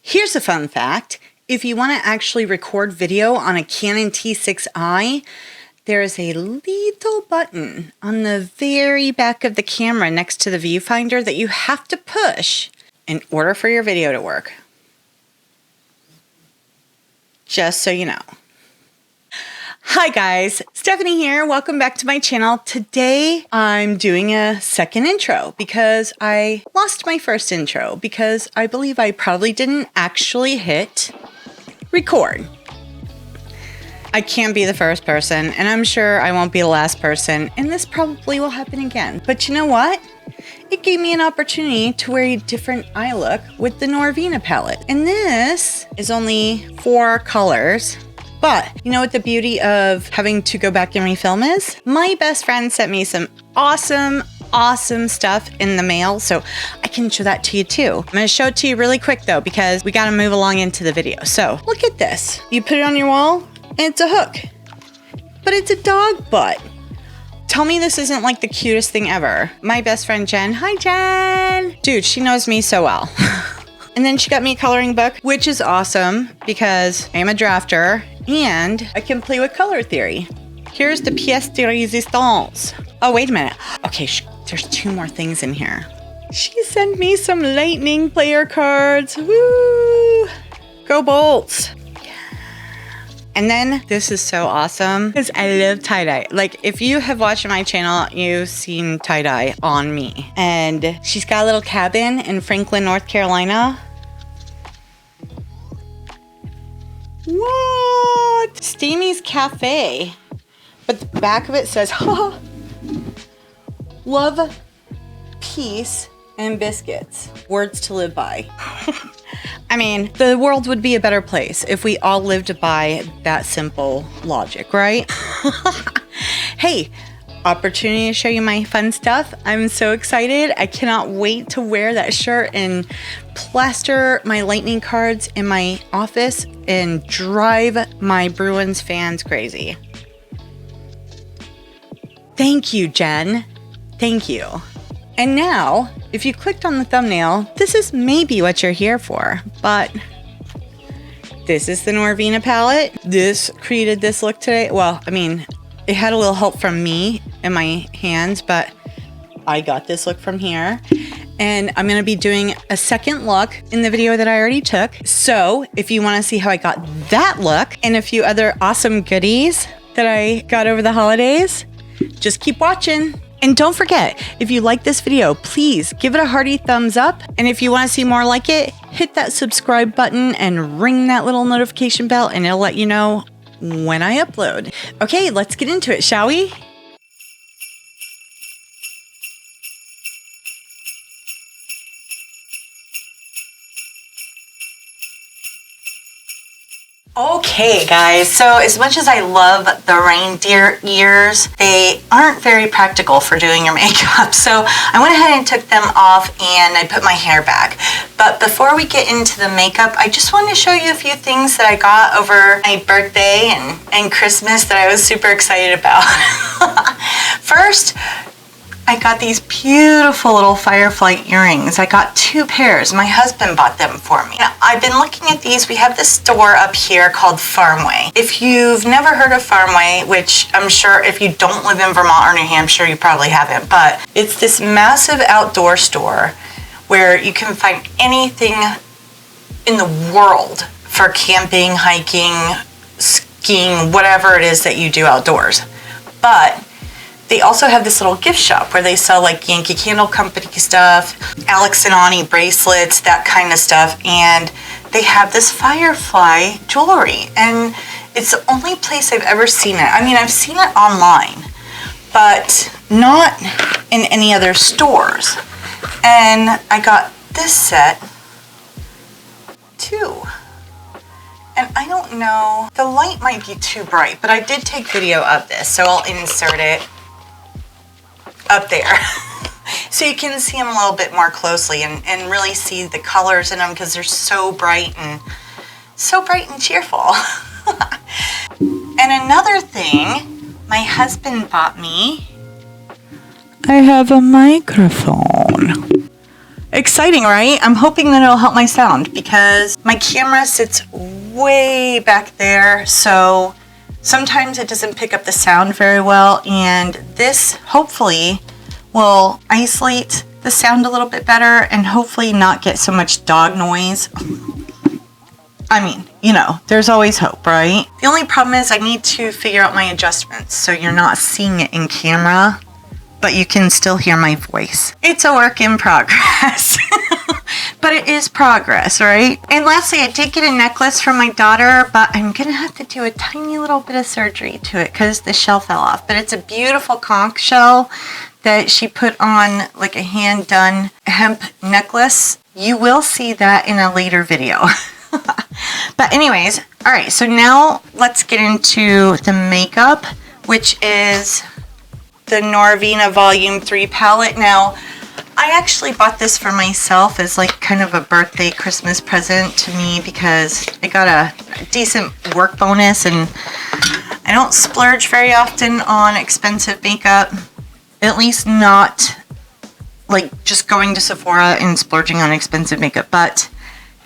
Here's a fun fact. If you want to actually record video on a Canon T6i, there is a little button on the very back of the camera next to the viewfinder that you have to push in order for your video to work. Just so you know. Hi guys, Stephanie here. Welcome back to my channel. Today I'm doing a second intro because I lost my first intro because I believe I probably didn't actually hit record. I can't be the first person, and I'm sure I won't be the last person, and this probably will happen again. But you know what? It gave me an opportunity to wear a different eye look with the Norvina palette. And this is only 4 colors. But you know what the beauty of having to go back and refilm is? My best friend sent me some awesome stuff in the mail, so I can show that to you too. I'm gonna show it to you really quick though, because we gotta move along into the video. So look at this. You put it on your wall and it's a hook, but it's a dog butt. Tell me this isn't like the cutest thing ever. My best friend Jen, hi Jen. Dude, she knows me so well. And then she got me a coloring book, which is awesome because I'm a drafter and I can play with color theory. Here's the pièce de résistance. Oh, wait a minute. Okay, there's 2 more things in here. She sent me some lightning player cards. Woo! Go Bolts. Yeah. And then this is so awesome because I love tie-dye. Like if you have watched my channel, you've seen tie-dye on me. And she's got a little cabin in Franklin, North Carolina. What? Steamy's Cafe. But the back of it says, love, peace, and biscuits. Words to live by. I mean, the world would be a better place if we all lived by that simple logic, right? Hey, opportunity to show you my fun stuff. I'm so excited. I cannot wait to wear that shirt and plaster my lightning cards in my office and drive my Bruins fans crazy. Thank you, Jen. Thank you. And now, if you clicked on the thumbnail, this is maybe what you're here for, but this is the Norvina palette. This created this look today. Well, I mean, it had a little help from me and my hands, but I got this look from here. And I'm gonna be doing a second look in the video that I already took. So if you wanna see how I got that look and a few other awesome goodies that I got over the holidays, just keep watching. And don't forget, if you like this video, please give it a hearty thumbs up. And if you want to see more like it, hit that subscribe button and ring that little notification bell and it'll let you know when I upload. Okay, let's get into it, shall we? Okay guys, so as much as I love the reindeer ears, they aren't very practical for doing your makeup. So I went ahead and took them off and I put my hair back. But before we get into the makeup, I just wanted to show you a few things that I got over my birthday and Christmas that I was super excited about. First, I got these beautiful little firefly earrings. I got 2 pairs. My husband bought them for me. Now, I've been looking at these. We have this store up here called Farmway. If you've never heard of Farmway, which I'm sure if you don't live in Vermont or New Hampshire, you probably haven't, but it's this massive outdoor store where you can find anything in the world for camping, hiking, skiing, whatever it is that you do outdoors. But they also have this little gift shop where they sell like Yankee Candle Company stuff, Alex and Ani bracelets, that kind of stuff. And they have this firefly jewelry. And it's the only place I've ever seen it. I mean, I've seen it online, but not in any other stores. And I got this set too. And I don't know, the light might be too bright, but I did take video of this, so I'll insert it up there so you can see them a little bit more closely and really see the colors in them because they're so bright and cheerful. And another thing my husband bought me, I have a microphone. Exciting, right? I'm hoping that it'll help my sound because my camera sits way back there, so sometimes it doesn't pick up the sound very well, and this hopefully will isolate the sound a little bit better and hopefully not get so much dog noise. I mean, you know, there's always hope, right? The only problem is I need to figure out my adjustments so you're not seeing it in camera, but you can still hear my voice. It's a work in progress. But it is progress, right? And lastly, I did get a necklace from my daughter, but I'm gonna have to do a tiny little bit of surgery to it because the shell fell off. But it's a beautiful conch shell that she put on like a hand-done hemp necklace. You will see that in a later video. But anyways, all right, so now let's get into the makeup, which is the Norvina Volume 3 palette. Now, I actually bought this for myself as like kind of a birthday Christmas present to me because I got a decent work bonus and I don't splurge very often on expensive makeup, at least not like just going to Sephora and splurging on expensive makeup, but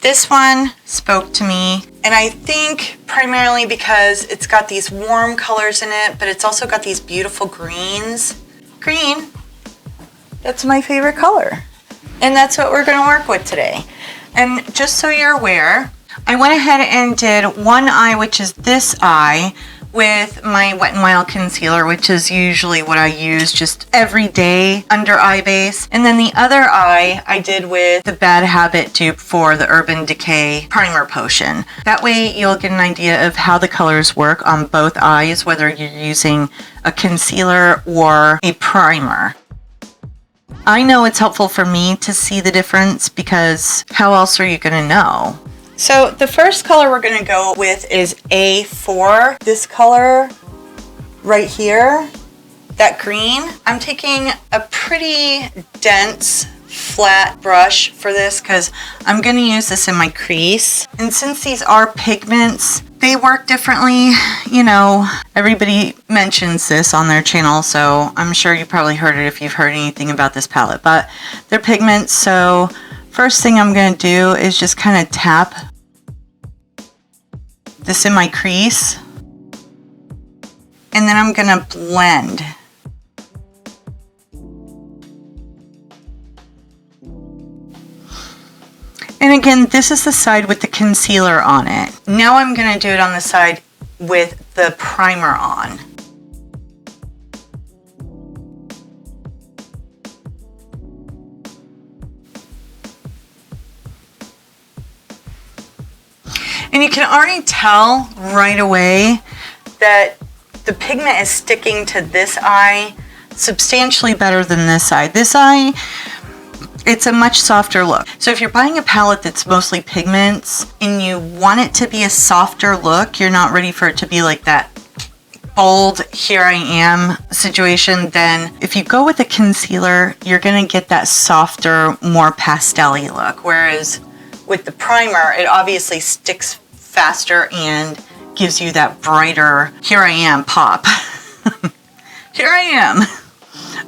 this one spoke to me, and I think primarily because it's got these warm colors in it, but it's also got these beautiful greens. Green. That's my favorite color. And that's what we're going to work with today. And just so you're aware, I went ahead and did one eye, which is this eye, with my Wet n Wild concealer, which is usually what I use just every day under eye base. And then the other eye I did with the Bad Habit dupe for the Urban Decay primer potion. That way you'll get an idea of how the colors work on both eyes, whether you're using a concealer or a primer. I know it's helpful for me to see the difference because how else are you going to know? So the first color we're going to go with is A4. This color right here, that green. I'm taking a pretty dense flat brush for this because I'm going to use this in my crease. And since these are pigments, they work differently. You know, everybody mentions this on their channel, so I'm sure you probably heard it if you've heard anything about this palette, but they're pigments. So first thing I'm going to do is just kind of tap this in my crease, and then I'm going to blend. And again, this is the side with the concealer on it. Now I'm going to do it on the side with the primer on. And you can already tell right away that the pigment is sticking to this eye substantially better than this eye. This eye, it's a much softer look. So if you're buying a palette that's mostly pigments and you want it to be a softer look, you're not ready for it to be like that bold, here I am situation, then if you go with a concealer, you're gonna get that softer, more pastel-y look. Whereas with the primer, it obviously sticks faster and gives you that brighter, here I am pop. Here I am.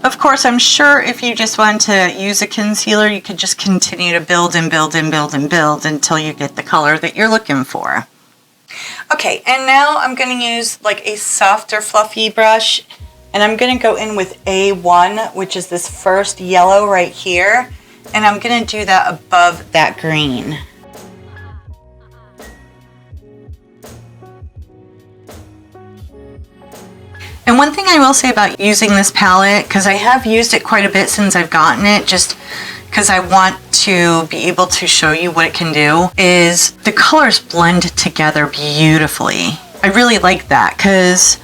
Of course, I'm sure if you just want to use a concealer, you could just continue to build and build and build and build until you get the color that you're looking for. Okay, and now I'm going to use like a softer, fluffy brush, and I'm going to go in with A1, which is this first yellow right here, and I'm going to do that above that green. And one thing I will say about using this palette, because I have used it quite a bit since I've gotten it, just because I want to be able to show you what it can do, is the colors blend together beautifully. I really like that because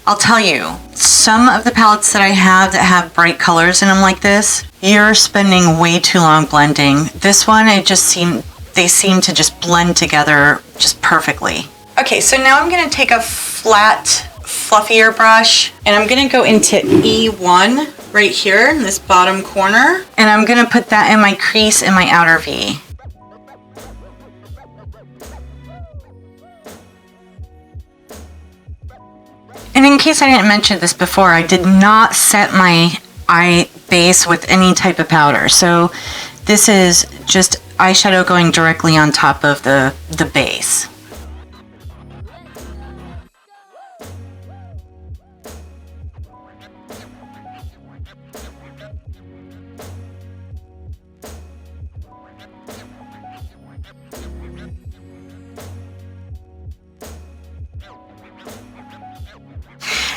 I'll tell you, some of the palettes that I have that have bright colors in them like this, you're spending way too long blending. This one, they seem to just blend together just perfectly. Okay, so now I'm going to take a flat, fluffier brush, and I'm going to go into E1 right here in this bottom corner, and I'm going to put that in my crease in my outer V. And in case I didn't mention this before, I did not set my eye base with any type of powder. So this is just eyeshadow going directly on top of the base.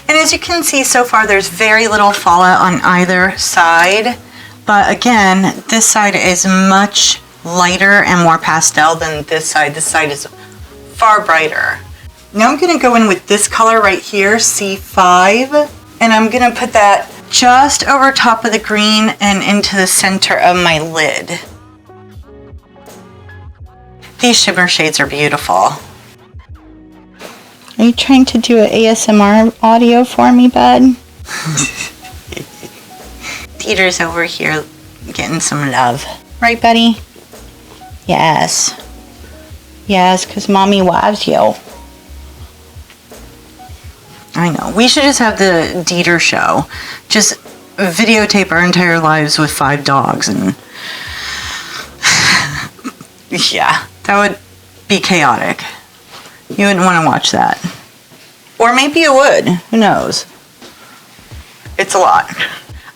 And as you can see so far, there's very little fallout on either side. But again, this side is much lighter and more pastel than this side. This side is far brighter. Now I'm going to go in with this color right here, C5. And I'm going to put that just over top of the green and into the center of my lid. These shimmer shades are beautiful. Are you trying to do an ASMR audio for me, bud? Peter's over here getting some love. Right, buddy? Yes. Yes, because mommy loves you. I know. We should just have the Dieter show. Just videotape our entire lives with 5 dogs and... yeah, that would be chaotic. You wouldn't want to watch that. Or maybe you would. Who knows? It's a lot.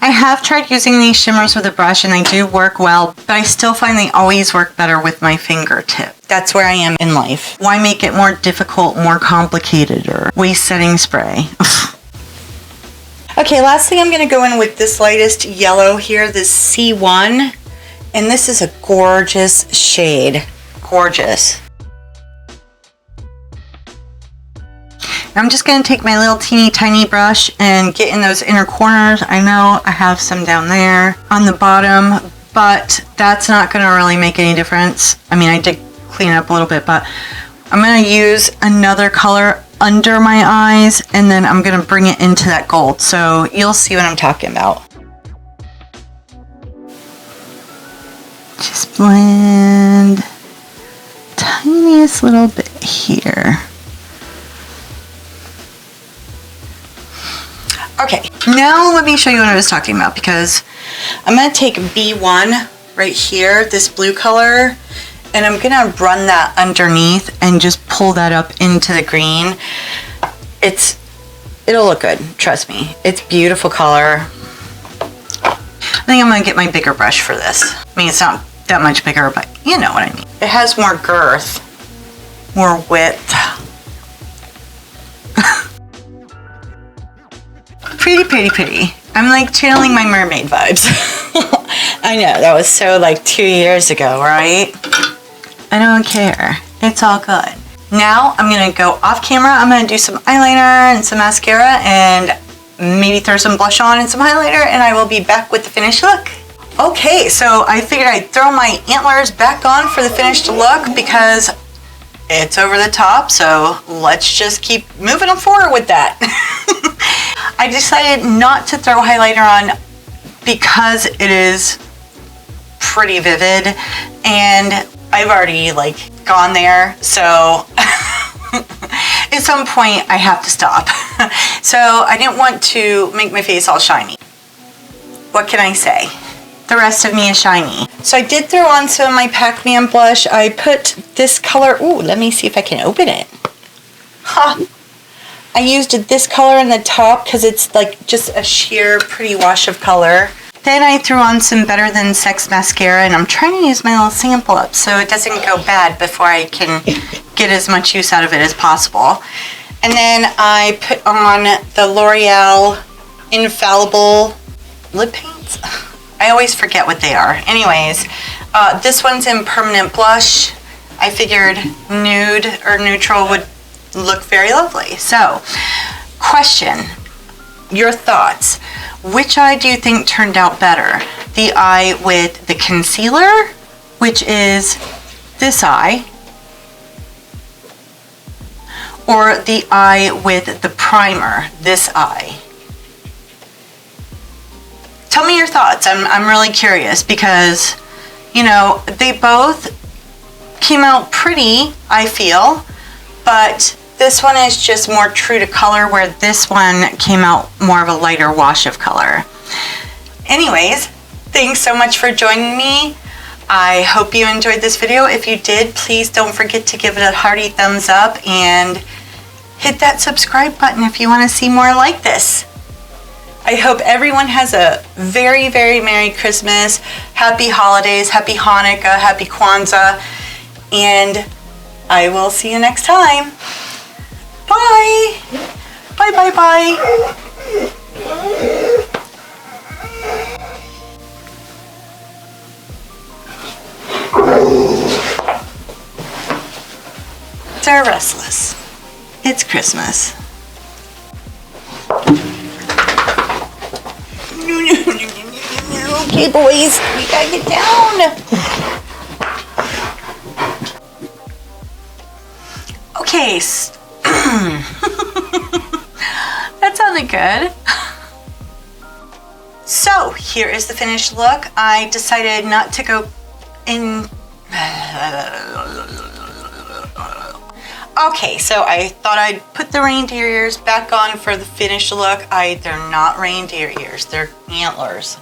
I have tried using these shimmers with a brush and they do work well, but I still find they always work better with my fingertip. That's where I am in life. Why make it more difficult, more complicated, or waste setting spray? Okay, last thing I'm going to go in with this lightest yellow here, this C1. And this is a gorgeous shade. Gorgeous. I'm just going to take my little teeny tiny brush and get in those inner corners. I know I have some down there on the bottom, but that's not going to really make any difference. I mean, I did clean up a little bit, but I'm going to use another color under my eyes and then I'm going to bring it into that gold. So you'll see what I'm talking about. Just blend tiniest little bit here. Okay, now let me show you what I was talking about, because I'm going to take B1 right here, this blue color, and I'm going to run that underneath and just pull that up into the green. It'll look good, trust me. It's beautiful color. I think I'm going to get my bigger brush for this. I mean, it's not that much bigger, but you know what I mean. It has more girth, more width. Pretty, pretty, pretty. I'm like channeling my mermaid vibes. I know, that was so like 2 years ago, right? I don't care. It's all good. Now I'm gonna go off camera. I'm gonna do some eyeliner and some mascara and maybe throw some blush on and some highlighter, and I will be back with the finished look. Okay, so I figured I'd throw my antlers back on for the finished look because it's over the top, so let's just keep moving on forward with that. I decided not to throw highlighter on because it is pretty vivid and I've already like gone there, so at some point I have to stop. So I didn't want to make my face all shiny. What can I say? The rest of me is shiny. So I did throw on some of my Pac-Man blush. I put this color, ooh, let me see if I can open it. Ha! I used this color in the top because it's like just a sheer pretty wash of color. Then I threw on some Better Than Sex mascara, and I'm trying to use my little sample up so it doesn't go bad before I can get as much use out of it as possible. And then I put on the L'Oreal Infallible lip paints. I always forget what they are. Anyways, this one's in Permanent Blush. I figured nude or neutral would look very lovely. So, question, your thoughts. Which eye do you think turned out better? The eye with the concealer, which is this eye, or the eye with the primer, this eye? Tell me your thoughts. I'm really curious because, you know, they both came out pretty, I feel, but this one is just more true to color, where this one came out more of a lighter wash of color. Anyways, thanks so much for joining me. I hope you enjoyed this video. If you did, please don't forget to give it a hearty thumbs up and hit that subscribe button if you want to see more like this. I hope everyone has a very, very Merry Christmas, Happy Holidays, Happy Hanukkah, Happy Kwanzaa, and I will see you next time. Bye! Bye, bye, bye. They're restless. It's Christmas. Okay, boys, we gotta get down. Okay, that sounded good. So, here is the finished look. I decided not to go in... Okay, so I thought I'd put the reindeer ears back on for the finished look. They're not reindeer ears, they're antlers.